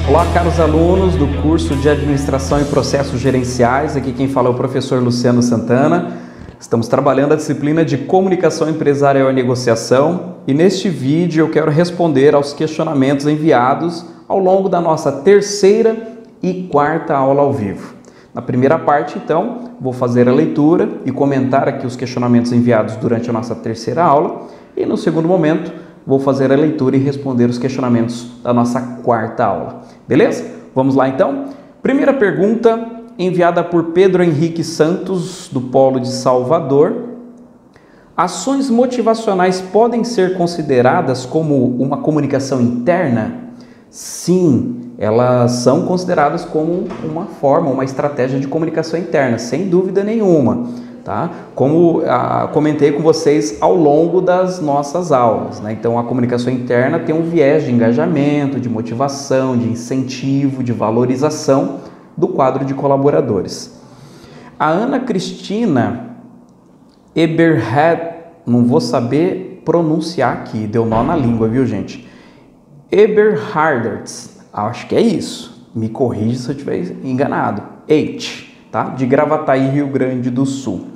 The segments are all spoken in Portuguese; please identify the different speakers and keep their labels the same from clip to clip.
Speaker 1: Olá, caros alunos do curso de Administração e Processos Gerenciais. Aqui quem fala é o professor Luciano Santana. Estamos trabalhando a disciplina de Comunicação Empresarial e Negociação e neste vídeo eu quero responder aos questionamentos enviados ao longo da nossa terceira e quarta aula ao vivo. Na primeira parte, então, vou fazer a leitura e comentar aqui os questionamentos enviados durante a nossa terceira aula e no segundo momento vou fazer a leitura e responder os questionamentos da nossa quarta aula. Beleza? Vamos lá então? Primeira pergunta enviada por Pedro Henrique Santos, do Polo de Salvador. Ações motivacionais podem ser consideradas como uma comunicação interna? Sim, elas são consideradas como uma forma, uma estratégia de comunicação interna, sem dúvida nenhuma. Tá? Como comentei com vocês ao longo das nossas aulas, né? Então a comunicação interna tem um viés de engajamento, de motivação, de incentivo, de valorização do quadro de colaboradores. A Ana Cristina Eberhard, não vou saber pronunciar aqui, deu nó na língua, viu gente? Eberhardertz, acho que é isso, me corrija se eu estiver enganado, tá? De Gravataí, Rio Grande do Sul.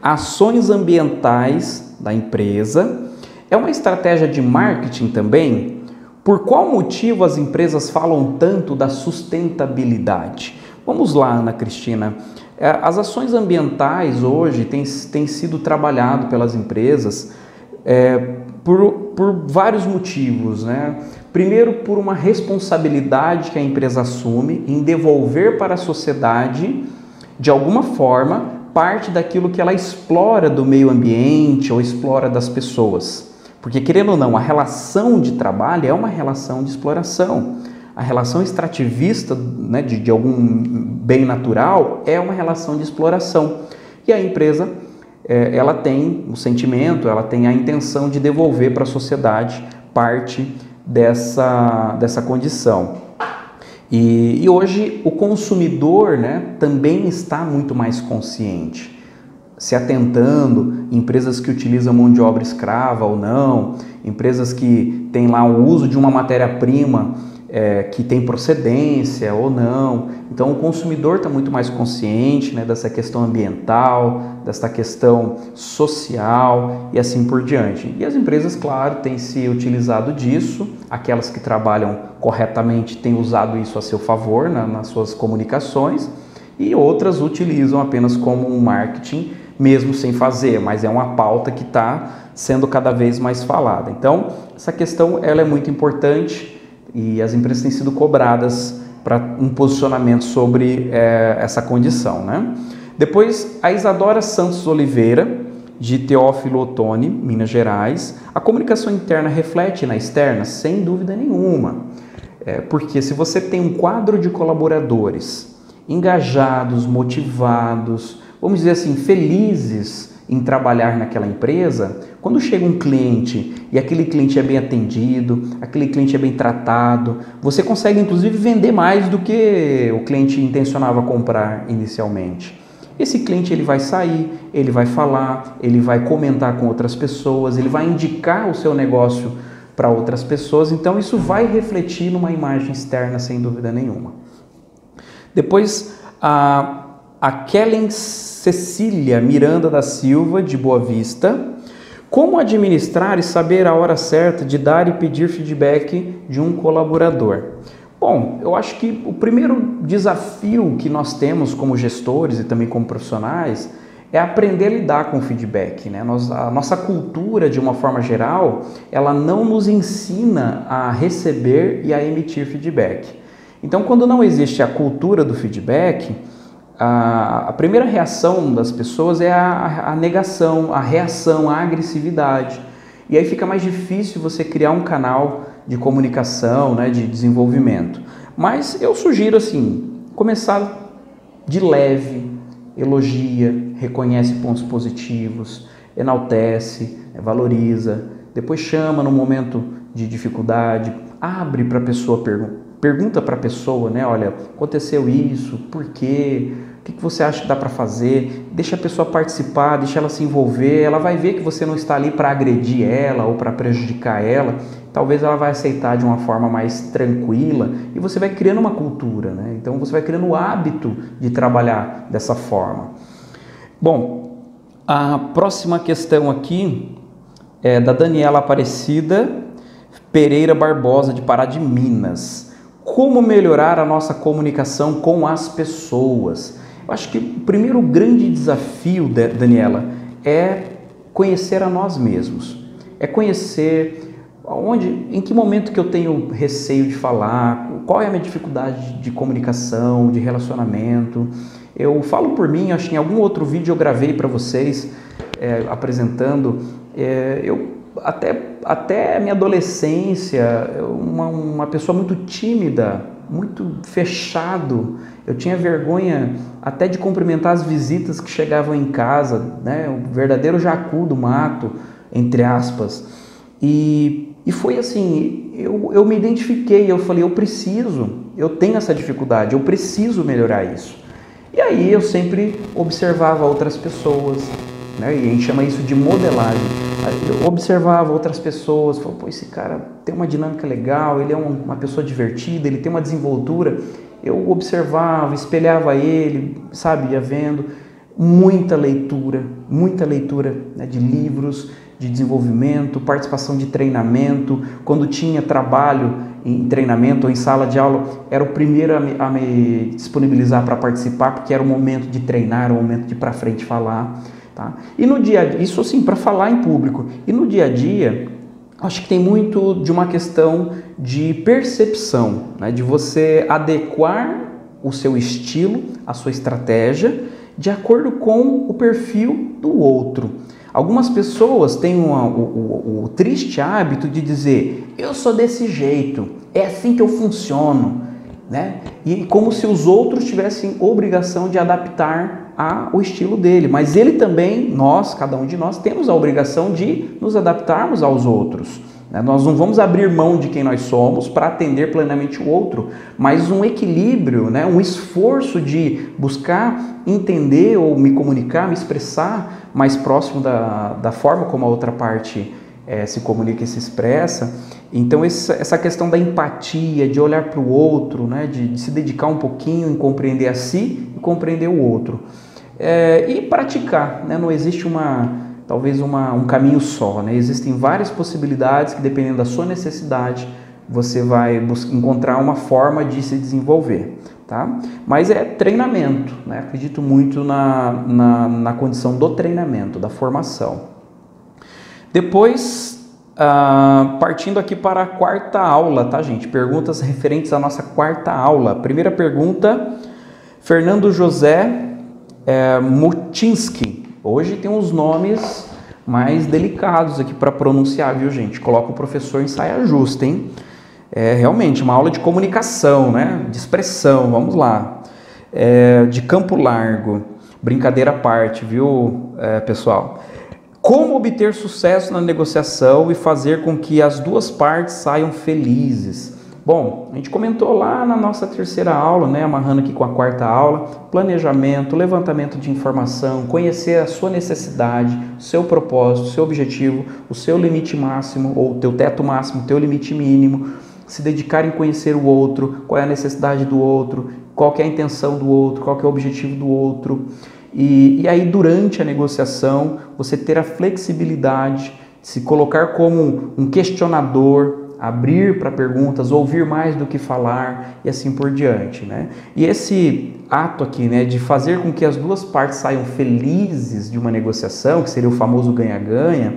Speaker 1: Ações ambientais da empresa é uma estratégia de marketing também? Por qual motivo as empresas falam tanto da sustentabilidade? Vamos lá, Ana Cristina. As ações ambientais hoje têm sido trabalhado pelas empresas por vários motivos, né? Primeiro, por uma responsabilidade que a empresa assume em devolver para a sociedade, de alguma forma, parte daquilo que ela explora do meio ambiente ou explora das pessoas. Porque, querendo ou não, a relação de trabalho é uma relação de exploração. A relação extrativista, né, de algum bem natural é uma relação de exploração. E a empresa, ela tem o sentimento, ela tem a intenção de devolver para a sociedade parte dessa condição. E hoje o consumidor, né, também está muito mais consciente, se atentando, empresas que utilizam mão de obra escrava ou não, empresas que têm lá o uso de uma matéria-prima que tem procedência ou não. Então o consumidor está muito mais consciente, né, dessa questão ambiental, dessa questão social e assim por diante. E as empresas, claro, têm se utilizado disso, aquelas que trabalham corretamente têm usado isso a seu favor nas suas comunicações e outras utilizam apenas como um marketing, mesmo sem fazer, mas é uma pauta que está sendo cada vez mais falada. Então, essa questão ela é muito importante e as empresas têm sido cobradas para um posicionamento sobre essa condição, né? Depois, a Isadora Santos Oliveira, de Teófilo Otoni, Minas Gerais. A comunicação interna reflete na externa? Sem dúvida nenhuma. Porque se você tem um quadro de colaboradores engajados, motivados, vamos dizer assim, felizes em trabalhar naquela empresa, quando chega um cliente e aquele cliente é bem atendido, aquele cliente é bem tratado, você consegue inclusive vender mais do que o cliente intencionava comprar inicialmente. Esse cliente ele vai sair, ele vai falar, ele vai comentar com outras pessoas, ele vai indicar o seu negócio para outras pessoas, então isso vai refletir numa imagem externa sem dúvida nenhuma. Depois, a Kellen Cecília Miranda da Silva, de Boa Vista. Como administrar e saber a hora certa de dar e pedir feedback de um colaborador? Bom, eu acho que o primeiro desafio que nós temos como gestores e também como profissionais é aprender a lidar com o feedback, né? A nossa cultura, de uma forma geral, ela não nos ensina a receber e a emitir feedback. Então, quando não existe a cultura do feedback, a primeira reação das pessoas é a negação, a reação, a agressividade. E aí fica mais difícil você criar um canal de comunicação, né, de desenvolvimento. Mas eu sugiro assim, começar de leve, elogia, reconhece pontos positivos, enaltece, valoriza, depois chama no momento de dificuldade, abre para a pessoa pergunta para a pessoa, né? Olha, aconteceu isso, por quê? O que você acha que dá para fazer? Deixa a pessoa participar, deixa ela se envolver, ela vai ver que você não está ali para agredir ela ou para prejudicar ela, talvez ela vai aceitar de uma forma mais tranquila e você vai criando uma cultura, né? Então você vai criando o hábito de trabalhar dessa forma. Bom, a próxima questão aqui é da Daniela Aparecida Pereira Barbosa, de Pará de Minas. Como melhorar a nossa comunicação com as pessoas? Eu acho que o primeiro grande desafio, Daniela, é conhecer a nós mesmos. É conhecer em que momento que eu tenho receio de falar, qual é a minha dificuldade de comunicação, de relacionamento. Eu falo por mim, acho que em algum outro vídeo eu gravei para vocês, apresentando, até a minha adolescência, uma pessoa muito tímida, muito fechado. Eu tinha vergonha até de cumprimentar as visitas que chegavam em casa, né? O verdadeiro jacu do mato, entre aspas. E foi assim, eu me identifiquei, eu falei, eu tenho essa dificuldade, eu preciso melhorar isso. E aí eu sempre observava outras pessoas, né? E a gente chama isso de modelagem. Eu observava outras pessoas, falava, pô, esse cara tem uma dinâmica legal, ele é uma pessoa divertida, ele tem uma desenvoltura. Eu observava, espelhava ele, sabe, ia vendo. Muita leitura, né, de livros, de desenvolvimento, participação de treinamento. Quando tinha trabalho em treinamento ou em sala de aula, era o primeiro a me disponibilizar para participar, porque era o momento de treinar, era o momento de ir para frente falar. Tá? E no dia a dia, isso assim, para falar em público. E no dia a dia, acho que tem muito de uma questão de percepção, né? De você adequar o seu estilo, a sua estratégia, de acordo com o perfil do outro. Algumas pessoas têm o triste hábito de dizer, eu sou desse jeito, é assim que eu funciono, né? E como se os outros tivessem obrigação de adaptar ao estilo dele, mas ele também, cada um de nós, temos a obrigação de nos adaptarmos aos outros. Nós não vamos abrir mão de quem nós somos para atender plenamente o outro, mas um equilíbrio, né? Um esforço de buscar entender ou me comunicar, me expressar mais próximo da forma como a outra parte se comunica e se expressa. Então essa questão da empatia, de olhar para o outro, né? De se dedicar um pouquinho em compreender a si e compreender o outro. E praticar, né? Não existe talvez um caminho só, né? Existem várias possibilidades que, dependendo da sua necessidade, você vai encontrar uma forma de se desenvolver, tá? Mas é treinamento, né? Acredito muito na condição do treinamento, da formação. Depois, partindo aqui para a quarta aula, tá, gente? Perguntas referentes à nossa quarta aula. Primeira pergunta, Fernando José Mutinski. Hoje tem uns nomes mais delicados aqui para pronunciar, viu, gente? Coloca o professor em saia justa, hein? Realmente uma aula de comunicação, né? De expressão, vamos lá. De Campo Largo. Brincadeira à parte, viu, pessoal? Como obter sucesso na negociação e fazer com que as duas partes saiam felizes? Bom, a gente comentou lá na nossa terceira aula, né, amarrando aqui com a quarta aula, planejamento, levantamento de informação, conhecer a sua necessidade, seu propósito, seu objetivo, o seu limite máximo ou o teu teto máximo, o teu limite mínimo, se dedicar em conhecer o outro, qual é a necessidade do outro, qual que é a intenção do outro, qual que é o objetivo do outro. E aí, durante a negociação, você ter a flexibilidade de se colocar como um questionador, abrir para perguntas, ouvir mais do que falar e assim por diante, né? E esse ato aqui, né, de fazer com que as duas partes saiam felizes de uma negociação, que seria o famoso ganha-ganha,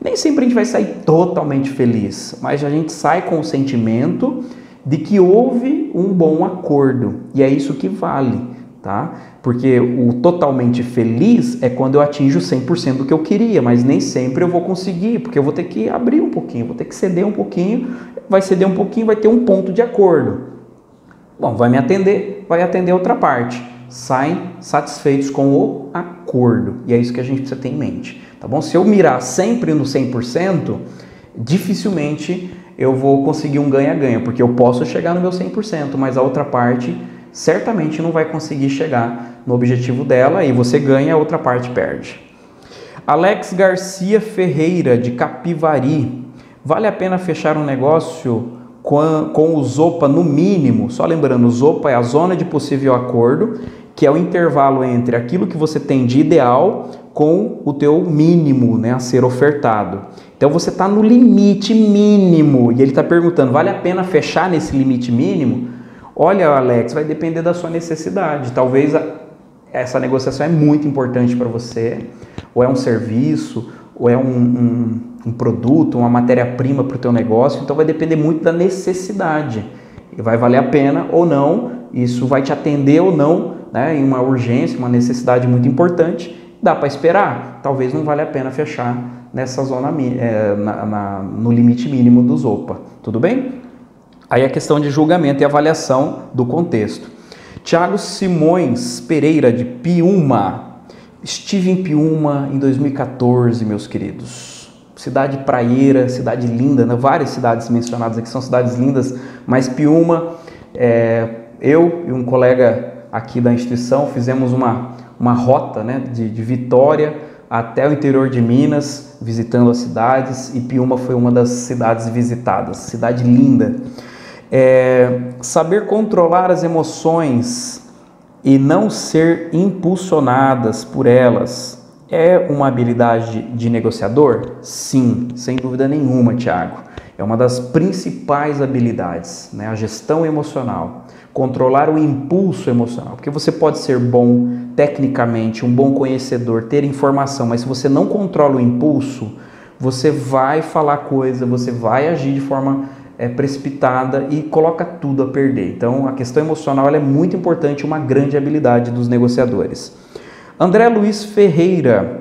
Speaker 1: nem sempre a gente vai sair totalmente feliz, mas a gente sai com o sentimento de que houve um bom acordo e é isso que vale, tá? Porque o totalmente feliz é quando eu atinjo 100% do que eu queria, mas nem sempre eu vou conseguir, porque eu vou ter que abrir um pouquinho, vou ter que ceder um pouquinho, vai ceder um pouquinho, vai ter um ponto de acordo. Bom, vai me atender, vai atender a outra parte. Saem satisfeitos com o acordo, e é isso que a gente precisa ter em mente, tá bom? Se eu mirar sempre no 100%, dificilmente eu vou conseguir um ganha-ganha, porque eu posso chegar no meu 100%, mas a outra parte certamente não vai conseguir chegar no objetivo dela e você ganha, a outra parte perde. Alex Garcia Ferreira, de Capivari. Vale a pena fechar um negócio com o ZOPA no mínimo? Só lembrando, o ZOPA é a zona de possível acordo, que é o intervalo entre aquilo que você tem de ideal com o teu mínimo, né, a ser ofertado. Então você está no limite mínimo e ele está perguntando, vale a pena fechar nesse limite mínimo? Olha, Alex, vai depender da sua necessidade. Talvez essa negociação é muito importante para você, ou é um serviço, ou é um produto, uma matéria-prima para o teu negócio, então vai depender muito da necessidade. E vai valer a pena ou não, isso vai te atender ou não, né, em uma urgência, uma necessidade muito importante, dá para esperar. Talvez não valha a pena fechar nessa zona, no limite mínimo do ZOPA. Tudo bem? Aí a questão de julgamento e avaliação do contexto. Tiago Simões Pereira, de Piúma. Estive em Piúma em 2014, meus queridos. Cidade praieira, cidade linda, né? Várias cidades mencionadas aqui são cidades lindas, mas Piúma, eu e um colega aqui da instituição fizemos uma rota, né, de Vitória até o interior de Minas, visitando as cidades, e Piúma foi uma das cidades visitadas. Cidade linda. Saber controlar as emoções e não ser impulsionadas por elas é uma habilidade de negociador? Sim, sem dúvida nenhuma, Tiago. É uma das principais habilidades, né? A gestão emocional, controlar o impulso emocional, porque você pode ser bom tecnicamente, um bom conhecedor, ter informação, mas se você não controla o impulso, você vai falar coisa, você vai agir de forma precipitada e coloca tudo a perder. Então, a questão emocional ela é muito importante, uma grande habilidade dos negociadores. André Luiz Ferreira,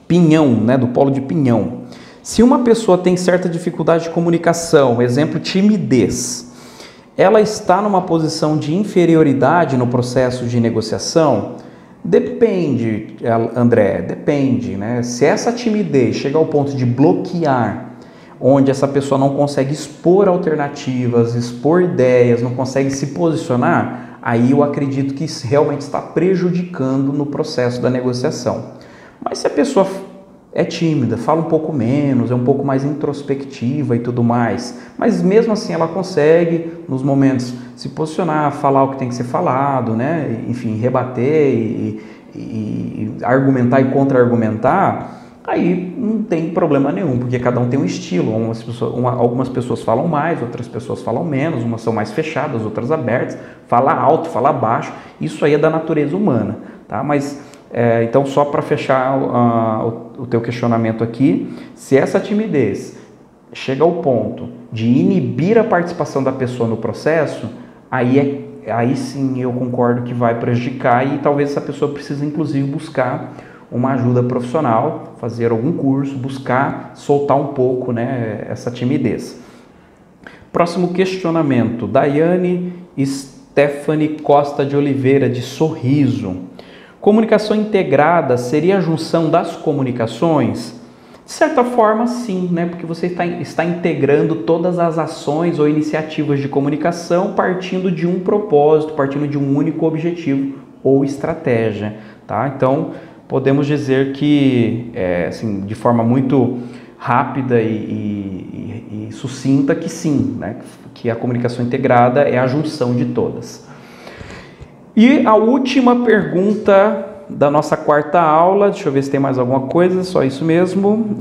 Speaker 1: Pinhão, né, do Polo de Pinhão. Se uma pessoa tem certa dificuldade de comunicação, exemplo, timidez, ela está numa posição de inferioridade no processo de negociação? Depende, André, depende, né? Se essa timidez chega ao ponto de bloquear, onde essa pessoa não consegue expor alternativas, expor ideias, não consegue se posicionar, aí eu acredito que isso realmente está prejudicando no processo da negociação. Mas se a pessoa é tímida, fala um pouco menos, é um pouco mais introspectiva e tudo mais, mas mesmo assim ela consegue, nos momentos, se posicionar, falar o que tem que ser falado, né? Enfim, rebater e argumentar e contra-argumentar, aí não tem problema nenhum, porque cada um tem um estilo. Algumas pessoas falam mais, outras pessoas falam menos, umas são mais fechadas, outras abertas, fala alto, fala baixo, isso aí é da natureza humana, tá? Mas, então, só para fechar o teu questionamento aqui, se essa timidez chega ao ponto de inibir a participação da pessoa no processo, aí sim eu concordo que vai prejudicar e talvez essa pessoa precise, inclusive, buscar uma ajuda profissional, fazer algum curso, buscar soltar um pouco, né, essa timidez. Próximo questionamento, Daiane Stephanie Costa de Oliveira, de Sorriso. Comunicação integrada seria a junção das comunicações? De certa forma, sim, né, porque você está integrando todas as ações ou iniciativas de comunicação partindo de um propósito, partindo de um único objetivo ou estratégia, tá? Então, podemos dizer que, assim, de forma muito rápida e sucinta, que sim, né? Que a comunicação integrada é a junção de todas. E a última pergunta da nossa quarta aula, deixa eu ver se tem mais alguma coisa, só isso mesmo,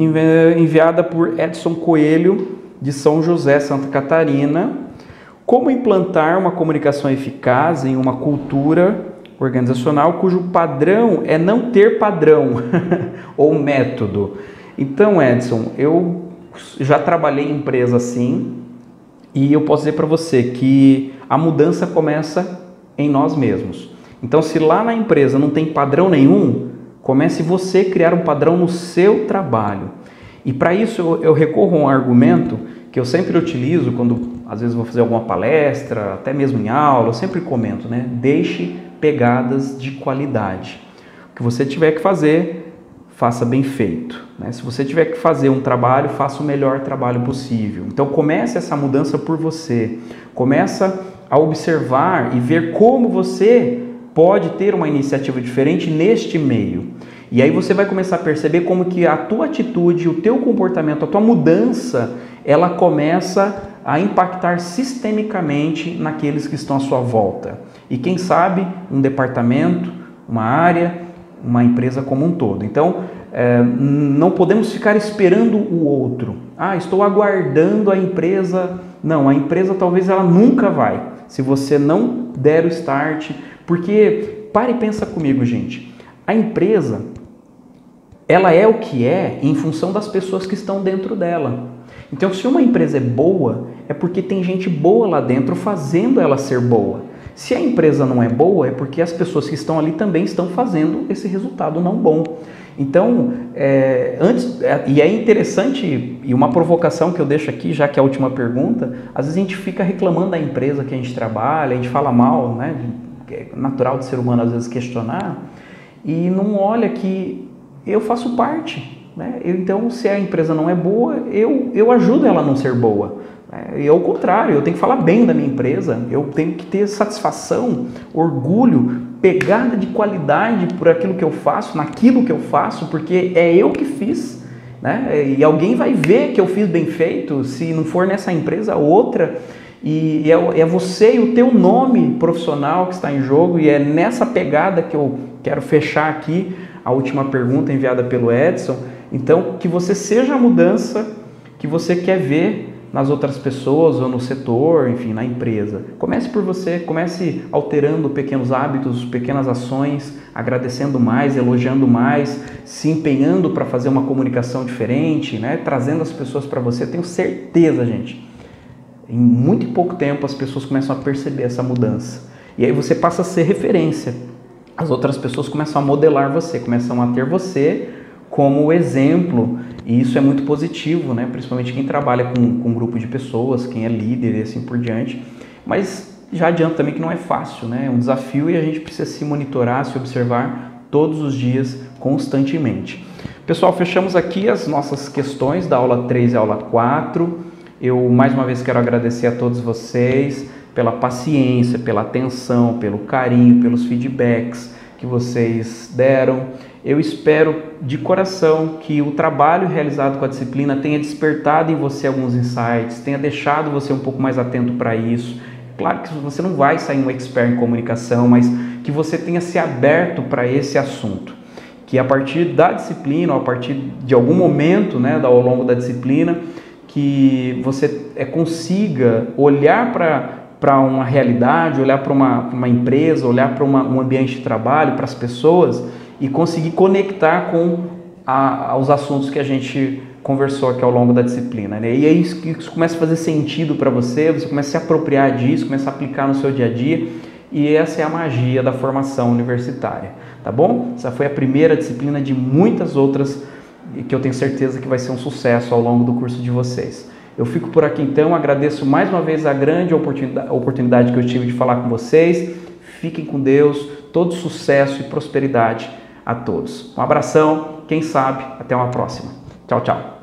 Speaker 1: enviada por Edson Coelho, de São José, Santa Catarina. Como implantar uma comunicação eficaz em uma cultura organizacional cujo padrão é não ter padrão ou método? Então, Edson, eu já trabalhei em empresa assim e eu posso dizer para você que a mudança começa em nós mesmos. Então, se lá na empresa não tem padrão nenhum, comece você a criar um padrão no seu trabalho. E para isso eu recorro a um argumento que eu sempre utilizo quando às vezes vou fazer alguma palestra, até mesmo em aula, eu sempre comento, né? Deixe pegadas de qualidade. O que você tiver que fazer, faça bem feito, né? Se você tiver que fazer um trabalho, faça o melhor trabalho possível. Então comece essa mudança por você. Começa a observar e ver como você pode ter uma iniciativa diferente neste meio. E aí você vai começar a perceber como que a tua atitude, o teu comportamento, a tua mudança, ela começa a impactar sistemicamente naqueles que estão à sua volta. E quem sabe um departamento, uma área, uma empresa como um todo. Então, não podemos ficar esperando o outro. Estou aguardando a empresa. Não, a empresa talvez ela nunca vai, se você não der o start. Porque, pare e pensa comigo, gente. A empresa, ela é o que é em função das pessoas que estão dentro dela. Então, se uma empresa é boa, é porque tem gente boa lá dentro fazendo ela ser boa. Se a empresa não é boa, é porque as pessoas que estão ali também estão fazendo esse resultado não bom. Então, e é interessante, e uma provocação que eu deixo aqui, já que é a última pergunta, às vezes a gente fica reclamando da empresa que a gente trabalha, a gente fala mal, né? É natural do ser humano às vezes questionar, e não olha que eu faço parte, né? Então, se a empresa não é boa, eu ajudo ela a não ser boa. E ao contrário, eu tenho que falar bem da minha empresa, eu tenho que ter satisfação, orgulho, pegada de qualidade por aquilo que eu faço, naquilo que eu faço, porque é eu que fiz, né? E alguém vai ver que eu fiz bem feito, se não for nessa empresa, outra, e é você e o teu nome profissional que está em jogo, e é nessa pegada que eu quero fechar aqui a última pergunta enviada pelo Edson. Então, que você seja a mudança que você quer ver nas outras pessoas ou no setor, enfim, na empresa. Comece por você, comece alterando pequenos hábitos, pequenas ações, agradecendo mais, elogiando mais, se empenhando para fazer uma comunicação diferente, né? Trazendo as pessoas para você. Tenho certeza, gente, em muito pouco tempo as pessoas começam a perceber essa mudança. E aí você passa a ser referência. As outras pessoas começam a modelar você, começam a ter você como exemplo, e isso é muito positivo, né? Principalmente quem trabalha com um grupo de pessoas, quem é líder e assim por diante. Mas já adianto também que não é fácil, né? É um desafio e a gente precisa se monitorar, se observar todos os dias, constantemente. Pessoal, fechamos aqui as nossas questões da aula 3 e aula 4. Eu mais uma vez quero agradecer a todos vocês pela paciência, pela atenção, pelo carinho, pelos feedbacks que vocês deram. Eu espero de coração que o trabalho realizado com a disciplina tenha despertado em você alguns insights, tenha deixado você um pouco mais atento para isso. Claro que você não vai sair um expert em comunicação, mas que você tenha se aberto para esse assunto. Que a partir da disciplina, ou a partir de algum momento, né, ao longo da disciplina, que você consiga olhar para uma realidade, olhar para uma empresa, olhar para um ambiente de trabalho, para as pessoas, e conseguir conectar com os assuntos que a gente conversou aqui ao longo da disciplina, né? E aí isso começa a fazer sentido para você, você começa a se apropriar disso, começa a aplicar no seu dia a dia, e essa é a magia da formação universitária, tá bom? Essa foi a primeira disciplina de muitas outras que eu tenho certeza que vai ser um sucesso ao longo do curso de vocês. Eu fico por aqui então, agradeço mais uma vez a grande oportunidade que eu tive de falar com vocês. Fiquem com Deus, todo sucesso e prosperidade a todos. Um abração, quem sabe, até uma próxima. Tchau, tchau.